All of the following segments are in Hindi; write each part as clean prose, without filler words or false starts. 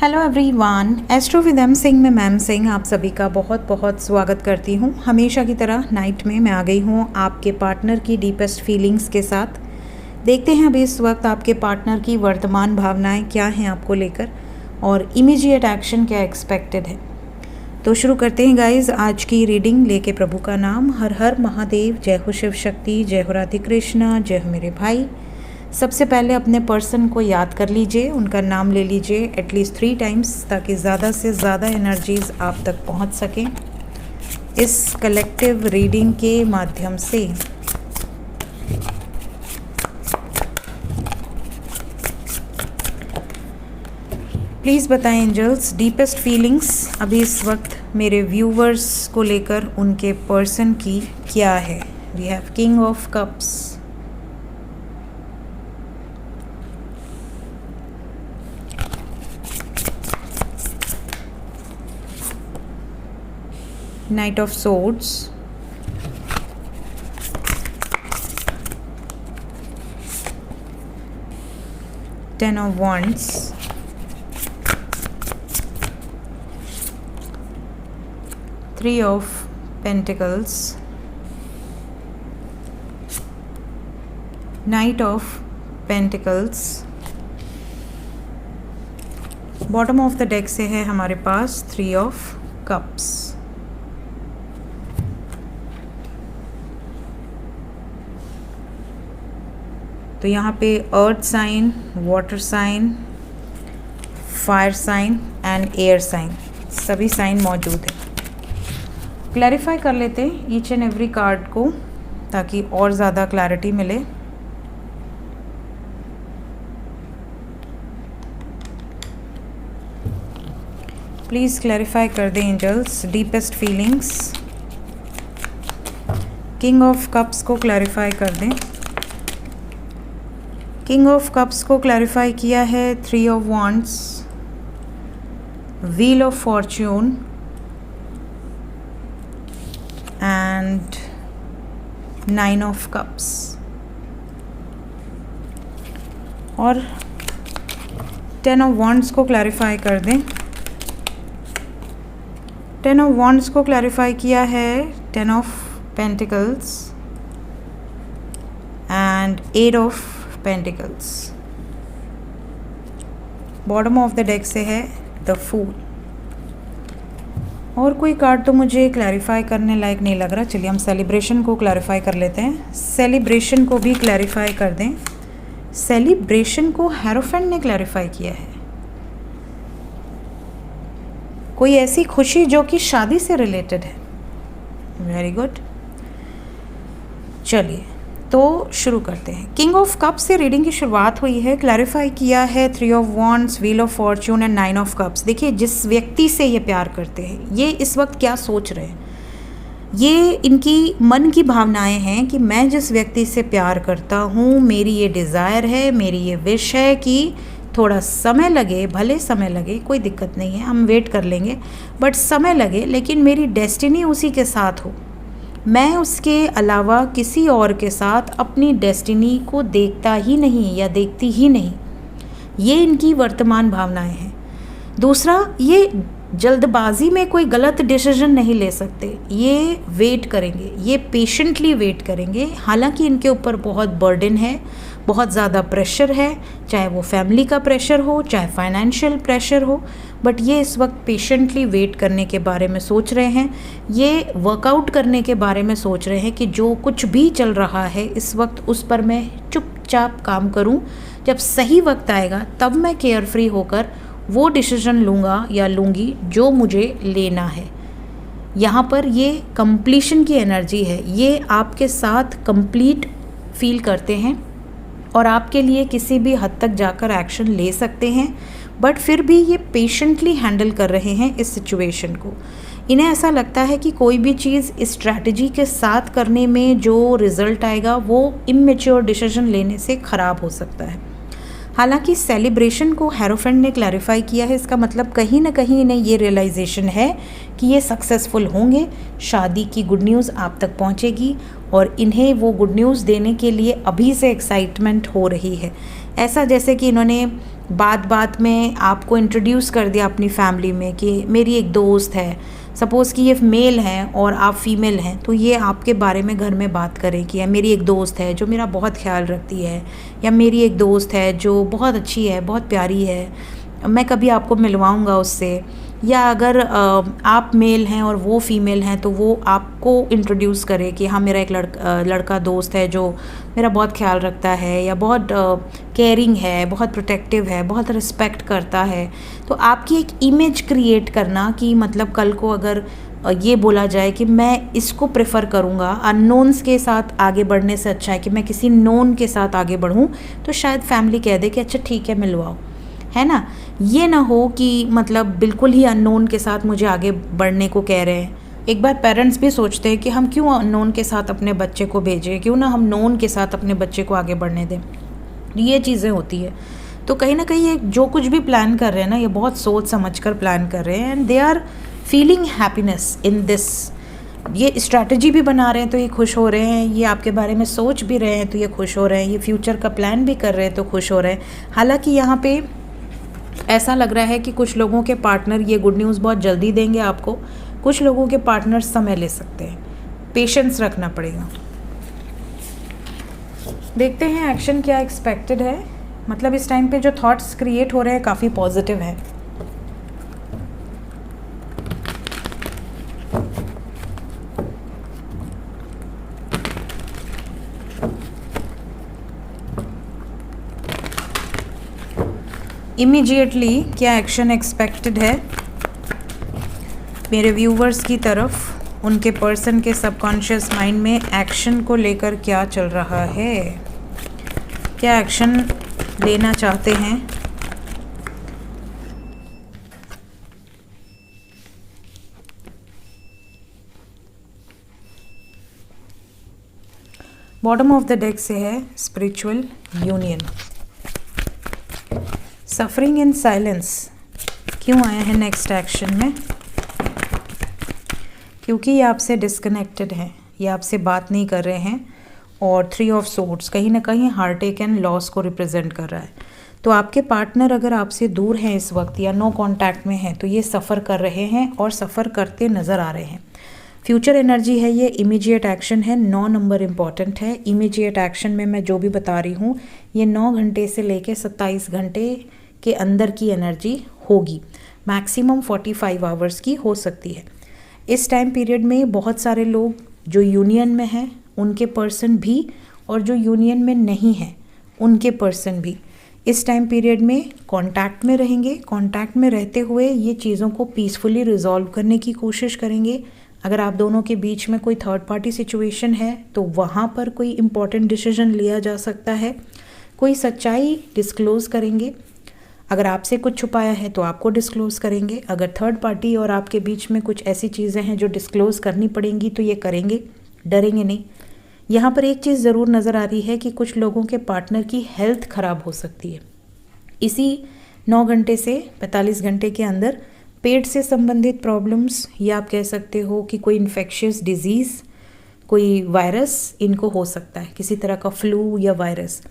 Hello everyone, astro with M Singh में मैम सिंह आप सभी का बहुत बहुत स्वागत करती हूँ। हमेशा की तरह नाइट में मैं आ गई हूँ आपके पार्टनर की डीपेस्ट फीलिंग्स के साथ। देखते हैं अभी इस वक्त आपके पार्टनर की वर्तमान भावनाएं क्या हैं आपको लेकर और इमीडिएट एक्शन क्या एक्सपेक्टेड है। तो शुरू करते हैं गाइज आज की रीडिंग लेके प्रभु का नाम। हर हर महादेव, जय हो शिव शक्ति, जय हो राधे कृष्णा, जय हो मेरे भाई। सबसे पहले अपने पर्सन को याद कर लीजिए, उनका नाम ले लीजिए एटलीस्ट 3 टाइम्स ताकि ज़्यादा से ज़्यादा एनर्जीज़ आप तक पहुंच सकें इस कलेक्टिव रीडिंग के माध्यम से। प्लीज़ बताएं एंजल्स, डीपेस्ट फीलिंग्स अभी इस वक्त मेरे व्यूवर्स को लेकर उनके पर्सन की क्या है। We have king of cups, Knight of Swords, Ten of Wands, Three of Pentacles, Knight of Pentacles। Bottom of the deck से है हमारे पास Three of Cups। तो यहाँ पे earth sign, water sign, fire sign and air sign सभी साइन मौजूद है। क्लैरिफाई कर लेते हैं ईच एंड एवरी कार्ड को ताकि और ज़्यादा क्लैरिटी मिले। प्लीज़ क्लैरिफाई कर दें angels deepest feelings. King of cups को क्लैरिफाई कर दें। किंग ऑफ कप्स को क्लैरिफाई किया है three of wands, wheel of fortune and 9 of cups. और 10 ऑफ वॉन्ड्स को क्लैरिफाई कर दें। 10 ऑफ वॉन्ड्स को क्लैरिफाई किया है 10 of pentacles and 8 of pentacles. Bottom of the deck से है द फूल। और कोई कार्ड तो मुझे क्लैरिफाई करने लायक नहीं लग रहा। चलिए हम सेलिब्रेशन को क्लैरिफाई कर लेते हैं। सेलिब्रेशन को भी क्लैरिफाई कर दें। सेलिब्रेशन को हेरोफेंट ने क्लैरिफाई किया है। कोई ऐसी खुशी जो कि शादी से रिलेटेड है। Very good. चलिए तो शुरू करते हैं। किंग ऑफ कप्स से रीडिंग की शुरुआत हुई है। क्लैरिफाई किया है 3 of wands, wheel of fortune and 9 of cups. देखिए जिस व्यक्ति से ये प्यार करते हैं ये इस वक्त क्या सोच रहे हैं, ये इनकी मन की भावनाएं हैं कि मैं जिस व्यक्ति से प्यार करता हूँ, मेरी ये डिज़ायर है, मेरी ये विश है कि थोड़ा समय लगे, भले समय लगे, कोई दिक्कत नहीं है, हम वेट कर लेंगे, बट समय लगे, लेकिन मेरी डेस्टिनी उसी के साथ हो। मैं उसके अलावा किसी और के साथ अपनी डेस्टिनी को देखता ही नहीं या देखती ही नहीं। ये इनकी वर्तमान भावनाएं हैं। दूसरा, ये जल्दबाजी में कोई गलत डिसीजन नहीं ले सकते। ये वेट करेंगे, ये पेशेंटली वेट करेंगे। हालांकि इनके ऊपर बहुत बर्डन है, बहुत ज़्यादा प्रेशर है, चाहे वो फैमिली का प्रेशर हो, चाहे फाइनेंशियल प्रेशर हो, बट ये इस वक्त पेशेंटली वेट करने के बारे में सोच रहे हैं। ये वर्कआउट करने के बारे में सोच रहे हैं कि जो कुछ भी चल रहा है इस वक्त उस पर मैं चुपचाप काम करूं। जब सही वक्त आएगा तब मैं केयर फ्री होकर वो डिसीजन लूँगा या लूँगी जो मुझे लेना है। यहाँ पर ये कंप्लीशन की एनर्जी है। ये आपके साथ कंप्लीट फील करते हैं और आपके लिए किसी भी हद तक जाकर एक्शन ले सकते हैं, बट फिर भी ये पेशेंटली हैंडल कर रहे हैं इस सिचुएशन को। इन्हें ऐसा लगता है कि कोई भी चीज़ स्ट्रैटेजी के साथ करने में जो रिज़ल्ट आएगा वो इमेच्योर डिसीजन लेने से ख़राब हो सकता है। हालांकि सेलिब्रेशन को हेरोफेंट ने क्लैरिफाई किया है। इसका मतलब कहीं ना कहीं इन्हें ये रियलाइजेशन है कि ये सक्सेसफुल होंगे, शादी की गुड न्यूज़ आप तक पहुंचेगी और इन्हें वो गुड न्यूज़ देने के लिए अभी से एक्साइटमेंट हो रही है। ऐसा जैसे कि इन्होंने बात बात में आपको इंट्रोड्यूस कर दिया अपनी फैमिली में कि मेरी एक दोस्त है, सपोज़ कि ये मेल हैं और आप फीमेल हैं, तो ये आपके बारे में घर में बात करें कि मेरी एक दोस्त है जो मेरा बहुत ख्याल रखती है, या मेरी एक दोस्त है जो बहुत अच्छी है, बहुत प्यारी है, मैं कभी आपको मिलवाऊंगा उससे। या अगर आप मेल हैं और वो फीमेल हैं तो वो आपको इंट्रोड्यूस करे कि हाँ मेरा एक लड़का दोस्त है जो मेरा बहुत ख्याल रखता है, या बहुत केयरिंग है, बहुत प्रोटेक्टिव है, बहुत रिस्पेक्ट करता है। तो आपकी एक इमेज क्रिएट करना कि मतलब कल को अगर ये बोला जाए कि मैं इसको प्रेफर करूँगा, अननोन्स के साथ आगे बढ़ने से अच्छा है कि मैं किसी नोन के साथ आगे बढ़ूँ, तो शायद फैमिली कह दे कि अच्छा ठीक है मिलवाओ, है ना। ये ना हो कि मतलब बिल्कुल ही अननोन के साथ मुझे आगे बढ़ने को कह रहे हैं। एक बार पेरेंट्स भी सोचते हैं कि हम क्यों अननोन के साथ अपने बच्चे को भेजें, क्यों ना हम नोन के साथ अपने बच्चे को आगे बढ़ने दें। ये चीज़ें होती है। तो कहीं ना कहीं ये जो कुछ भी प्लान कर रहे हैं ना, ये बहुत सोच समझ कर प्लान कर रहे हैं, and they are feeling happiness in this. ये स्ट्रैटेजी भी बना रहे हैं तो ये खुश हो रहे हैं, ये आपके बारे में सोच भी रहे हैं तो ये खुश हो रहे हैं, ये फ्यूचर का प्लान भी कर रहे हैं तो खुश हो रहे हैं। हालांकि यहाँ पे ऐसा लग रहा है कि कुछ लोगों के पार्टनर ये गुड न्यूज़ बहुत जल्दी देंगे आपको, कुछ लोगों के पार्टनर समय ले सकते हैं, पेशेंस रखना पड़ेगा। देखते हैं एक्शन क्या एक्सपेक्टेड है। मतलब इस टाइम पे जो थॉट्स क्रिएट हो रहे हैं काफ़ी पॉजिटिव हैं। इमीडिएटली क्या एक्शन एक्सपेक्टेड है मेरे व्यूवर्स की तरफ, उनके पर्सन के सबकॉन्शियस माइंड में एक्शन को लेकर क्या चल रहा है, क्या एक्शन लेना चाहते हैं। बॉटम ऑफ द डेक से है spiritual union. Suffering in silence क्यों आया है नेक्स्ट एक्शन में, क्योंकि ये आपसे डिस्कनेक्टेड हैं, ये आपसे बात नहीं कर रहे हैं। और 3 ऑफ सोर्ड्स कहीं ना कहीं हार्टएक एंड लॉस को रिप्रेजेंट कर रहा है। तो आपके पार्टनर अगर आपसे दूर हैं इस वक्त या नो कांटेक्ट में हैं, तो ये सफ़र कर रहे हैं और सफ़र करते नज़र आ रहे हैं। फ्यूचर एनर्जी है ये, इमीडिएट एक्शन है, 9 नंबर इम्पॉर्टेंट है। इमीडिएट एक्शन में मैं जो भी बता रही हूँ ये 9 घंटे से लेकर 27 घंटे के अंदर की एनर्जी होगी, मैक्सिमम 45 आवर्स की हो सकती है। इस टाइम पीरियड में बहुत सारे लोग जो यूनियन में हैं उनके पर्सन भी, और जो यूनियन में नहीं हैं उनके पर्सन भी इस टाइम पीरियड में कांटेक्ट में रहेंगे। कांटेक्ट में रहते हुए ये चीज़ों को पीसफुली रिजॉल्व करने की कोशिश करेंगे। अगर आप दोनों के बीच में कोई थर्ड पार्टी सिचुएशन है तो वहाँ पर कोई इम्पॉर्टेंट डिसीजन लिया जा सकता है, कोई सच्चाई डिस्क्लोज़ करेंगे। अगर आपसे कुछ छुपाया है तो आपको डिस्क्लोज़ करेंगे। अगर थर्ड पार्टी और आपके बीच में कुछ ऐसी चीज़ें हैं जो डिस्क्लोज़ करनी पड़ेंगी तो ये करेंगे, डरेंगे नहीं। यहाँ पर एक चीज़ ज़रूर नज़र आ रही है कि कुछ लोगों के पार्टनर की हेल्थ ख़राब हो सकती है इसी 9 घंटे से 45 घंटे के अंदर। पेट से संबंधित प्रॉब्लम्स, या आप कह सकते हो कि कोई इन्फेक्शियस डिजीज़, कोई वायरस इनको हो सकता है, किसी तरह का फ्लू या वायरस,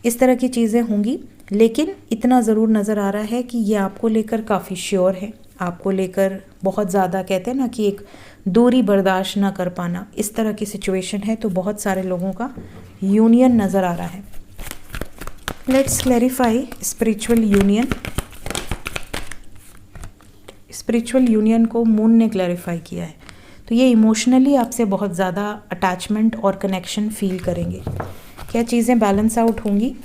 इस तरह की चीज़ें होंगी। लेकिन इतना ज़रूर नज़र आ रहा है कि ये आपको लेकर काफ़ी श्योर है, आपको लेकर बहुत ज़्यादा, कहते हैं ना कि एक दूरी बर्दाश्त ना कर पाना, इस तरह की सिचुएशन है। तो बहुत सारे लोगों का यूनियन नज़र आ रहा है। Let's clarify spiritual union. Spiritual union को मून ने क्लैरिफाई किया है, तो ये इमोशनली आपसे बहुत ज़्यादा अटैचमेंट और कनेक्शन फील करेंगे। क्या चीज़ें बैलेंस आउट होंगी?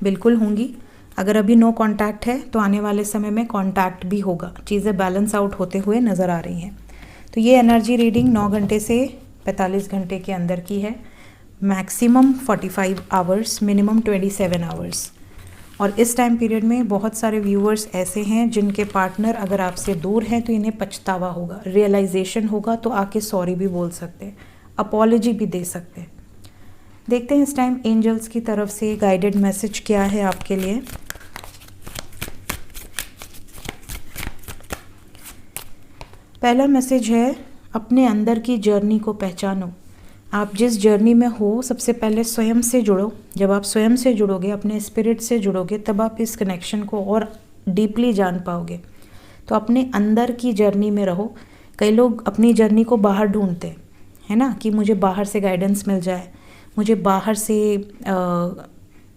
बिल्कुल होंगी। अगर अभी नो कांटेक्ट है तो आने वाले समय में कांटेक्ट भी होगा, चीज़ें बैलेंस आउट होते हुए नज़र आ रही हैं। तो ये एनर्जी रीडिंग 9 घंटे से 45 घंटे के अंदर की है, मैक्सिमम 45 आवर्स, मिनिमम 27 आवर्स। और इस टाइम पीरियड में बहुत सारे व्यूअर्स ऐसे हैं जिनके पार्टनर अगर आपसे दूर हैं तो इन्हें पछतावा होगा, रियलाइजेशन होगा, तो आके सॉरी भी बोल सकते हैं, अपॉलॉजी भी दे सकते हैं। देखते हैं इस टाइम एंजल्स की तरफ से गाइडेड मैसेज क्या है आपके लिए। पहला मैसेज है, अपने अंदर की जर्नी को पहचानो, आप जिस जर्नी में हो सबसे पहले स्वयं से जुड़ो। जब आप स्वयं से जुड़ोगे, अपने स्पिरिट से जुड़ोगे, तब आप इस कनेक्शन को और डीपली जान पाओगे। तो अपने अंदर की जर्नी में रहो। कई लोग अपनी जर्नी को बाहर ढूंढते हैं, है ना, कि मुझे बाहर से गाइडेंस मिल जाए, मुझे बाहर से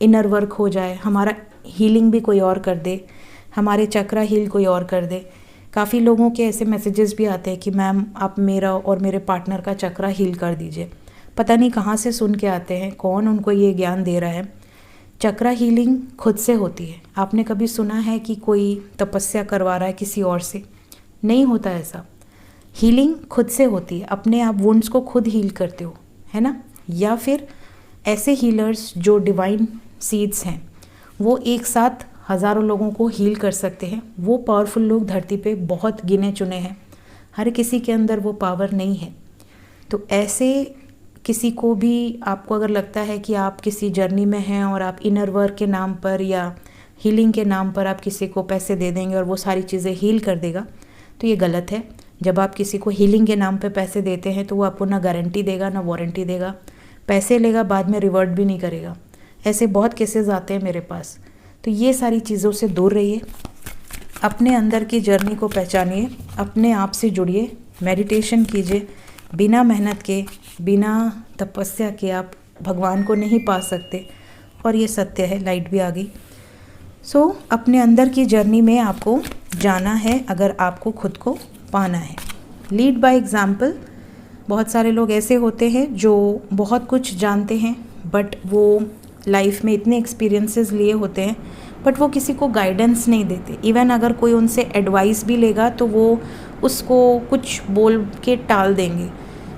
इनर वर्क हो जाए, हमारा हीलिंग भी कोई और कर दे, हमारे चक्रा हील कोई और कर दे। काफ़ी लोगों के ऐसे मैसेजेस भी आते हैं कि मैम आप मेरा और मेरे पार्टनर का चक्रा हील कर दीजिए। पता नहीं कहाँ से सुन के आते हैं, कौन उनको ये ज्ञान दे रहा है। चक्रा हीलिंग खुद से होती है। आपने कभी सुना है कि कोई तपस्या करवा रहा है किसी और से? नहीं होता ऐसा। हीलिंग खुद से होती है। अपने आप वुंड्स को खुद हील करते हो, है ना। या फिर ऐसे हीलर्स जो डिवाइन सीड्स हैं, वो एक साथ हज़ारों लोगों को हील कर सकते हैं। वो पावरफुल लोग धरती पे बहुत गिने चुने हैं, हर किसी के अंदर वो पावर नहीं है। तो ऐसे किसी को भी, आपको अगर लगता है कि आप किसी जर्नी में हैं और आप इनर वर्क के नाम पर या हीलिंग के नाम पर आप किसी को पैसे दे देंगे और वो सारी चीज़ें हील कर देगा, तो ये गलत है। जब आप किसी को हीलिंग के नाम पे पैसे देते हैं तो वो आपको ना गारंटी देगा ना वारंटी देगा, पैसे लेगा, बाद में रिवर्ट भी नहीं करेगा। ऐसे बहुत केसेस आते हैं मेरे पास। तो ये सारी चीज़ों से दूर रहिए, अपने अंदर की जर्नी को पहचानिए, अपने आप से जुड़िए, मेडिटेशन कीजिए। बिना मेहनत के, बिना तपस्या के आप भगवान को नहीं पा सकते, और ये सत्य है। लाइट भी आ गई। सो अपने अंदर की जर्नी में आपको जाना है अगर आपको खुद को पाना है। Lead by example. बहुत सारे लोग ऐसे होते हैं जो बहुत कुछ जानते हैं, बट वो लाइफ में इतने एक्सपीरियंसेस लिए होते हैं, बट वो किसी को गाइडेंस नहीं देते। इवन अगर कोई उनसे एडवाइस भी लेगा तो वो उसको कुछ बोल के टाल देंगे।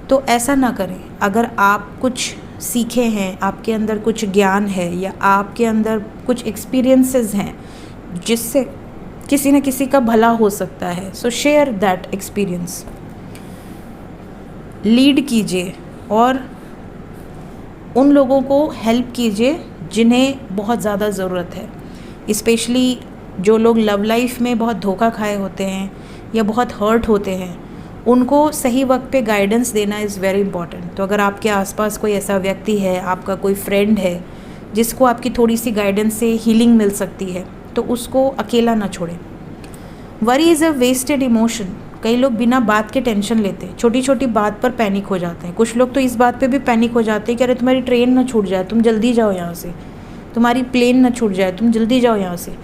तो ऐसा ना करें। अगर आप कुछ सीखे हैं, आपके अंदर कुछ ज्ञान है, या आपके अंदर कुछ एक्सपीरियंसेस हैं जिससे किसी न किसी का भला हो सकता है, सो शेयर दैट एक्सपीरियंस। लीड कीजिए और उन लोगों को हेल्प कीजिए जिन्हें बहुत ज़्यादा ज़रूरत है। स्पेशली जो लोग लव लाइफ में बहुत धोखा खाए होते हैं या बहुत हर्ट होते हैं, उनको सही वक्त पे गाइडेंस देना इज़ वेरी इंपॉर्टेंट। तो अगर आपके आसपास कोई ऐसा व्यक्ति है, आपका कोई फ्रेंड है जिसको आपकी थोड़ी सी गाइडेंस से हीलिंग मिल सकती है, तो उसको अकेला ना छोड़ें। Worry is a wasted emotion. कई लोग बिना बात के टेंशन लेते हैं, छोटी छोटी बात पर पैनिक हो जाते हैं। कुछ लोग तो इस बात पे भी पैनिक हो जाते हैं कि अरे तुम्हारी ट्रेन ना छूट जाए, तुम जल्दी जाओ यहाँ से, तुम्हारी प्लेन ना छूट जाए, तुम जल्दी जाओ यहाँ से।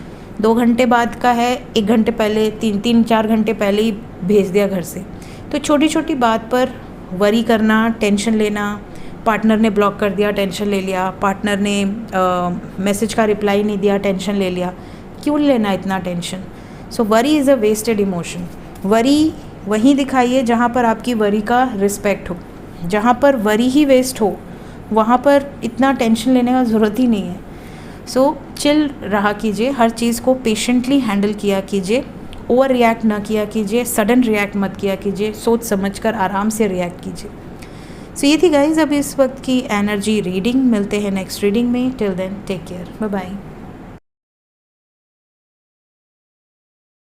2 घंटे बाद का है, 1 घंटे पहले, 3-4 घंटे पहले ही भेज दिया घर से। तो छोटी छोटी बात पर वरी करना, टेंशन लेना, पार्टनर ने ब्लॉक कर दिया, टेंशन ले लिया, पार्टनर ने मैसेज का रिप्लाई नहीं दिया, टेंशन ले लिया। क्यों लेना इतना tension? So worry is a wasted emotion. Worry वहीं दिखाइए जहाँ पर आपकी वरी का रिस्पेक्ट हो। जहाँ पर वरी ही वेस्ट हो, वहाँ पर इतना टेंशन लेने का ज़रूरत ही नहीं है। सो चिल रहा कीजिए, हर चीज़ को पेशेंटली हैंडल किया कीजिए, ओवर रिएक्ट ना किया कीजिए, सडन रिएक्ट मत किया कीजिए, सोच समझकर आराम से रिएक्ट कीजिए। सो ये थी गाइज अभी इस वक्त की एनर्जी रीडिंग। मिलते हैं नेक्स्ट रीडिंग में। Till then take care, bye bye.